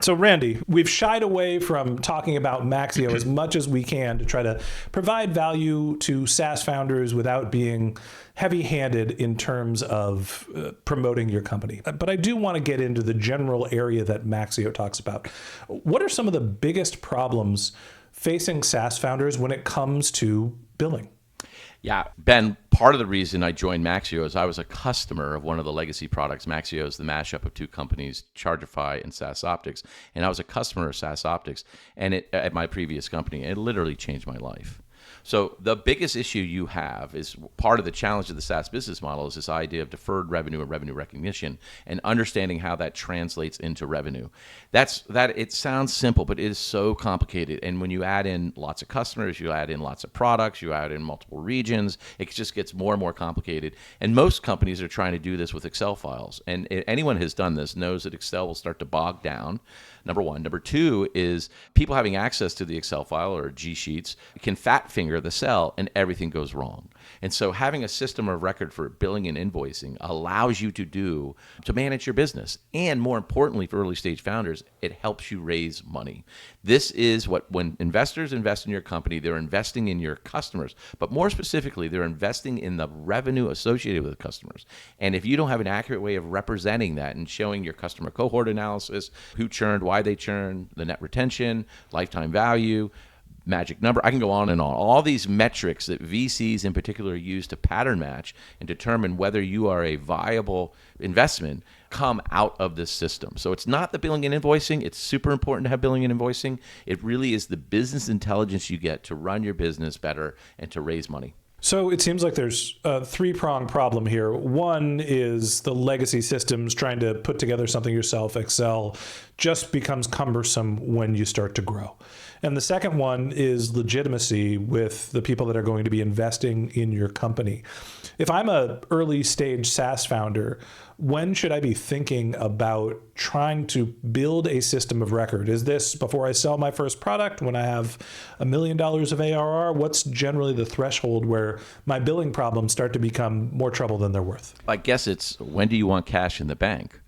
So, Randy, we've shied away from talking about Maxio as much as we can to try to provide value to SaaS founders without being heavy-handed in terms of promoting your company. But I do want to get into the general area that Maxio talks about. What are some of the biggest problems facing SaaS founders when it comes to billing? Yeah, Ben, part of the reason I joined Maxio is I was a customer of one of the legacy products. Maxio is the mashup of two companies, Chargify and SaaS Optics. And I was a customer of SaaS Optics and at my previous company. It literally changed my life. So the biggest issue you have is part of the challenge of the SaaS business model is this idea of deferred revenue and revenue recognition and understanding how that translates into revenue. It sounds simple, but it is so complicated. And when you add in lots of customers, you add in lots of products, you add in multiple regions, it just gets more and more complicated. And most companies are trying to do this with Excel files. And anyone who has done this knows that Excel will start to bog down. Number one. Number two is people having access to the Excel file or G Sheets can fat finger the cell and everything goes wrong. And so having a system of record for billing and invoicing allows you to manage your business. And more importantly, for early stage founders, it helps you raise money. This is when investors invest in your company, they're investing in your customers, but more specifically, they're investing in the revenue associated with the customers. And if you don't have an accurate way of representing that and showing your customer cohort analysis, who churned, why they churned, the net retention, lifetime value, magic number, I can go on and on. All these metrics that VCs in particular use to pattern match and determine whether you are a viable investment come out of this system. So it's not the billing and invoicing. It's super important to have billing and invoicing. It really is the business intelligence you get to run your business better and to raise money. So it seems like there's a three-pronged problem here. One is the legacy systems trying to put together something yourself. Excel just becomes cumbersome when you start to grow. And the second one is legitimacy with the people that are going to be investing in your company. If I'm an early stage SaaS founder, when should I be thinking about trying to build a system of record? Is this before I sell my first product, when I have $1 million of ARR? What's generally the threshold where my billing problems start to become more trouble than they're worth? I guess it's when do you want cash in the bank?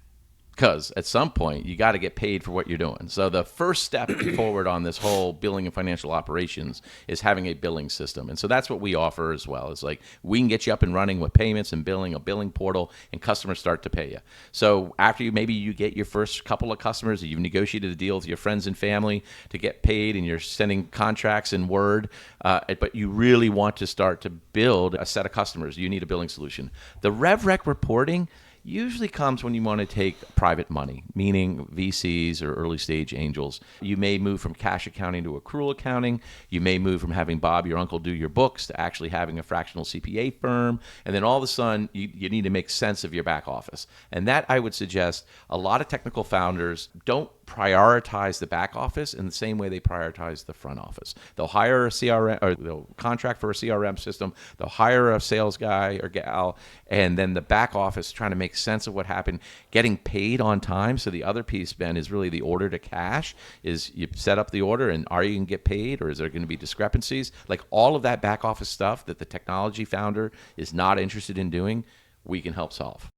Because at some point, you got to get paid for what you're doing. So the first step forward on this whole billing and financial operations is having a billing system. And so that's what we offer as well. It's like we can get you up and running with payments and billing, a billing portal, and customers start to pay you. So after maybe you get your first couple of customers, you've negotiated a deal with your friends and family to get paid, and you're sending contracts in Word, but you really want to start to build a set of customers. You need a billing solution. The RevRec reporting usually comes when you want to take private money, meaning VCs or early stage angels. You may move from cash accounting to accrual accounting. You may move from having Bob, your uncle, do your books to actually having a fractional CPA firm. And then all of a sudden, you need to make sense of your back office. And that, I would suggest, a lot of technical founders don't prioritize the back office in the same way they prioritize the front office. They'll hire a CRM, or they'll contract for a CRM system. They'll hire a sales guy or gal, and then the back office trying to make sense of what happened, getting paid on time. So the other piece, Ben, is really the order to cash. Is you set up the order, and are you going to get paid, or is there going to be discrepancies? Like all of that back office stuff that the technology founder is not interested in doing, we can help solve.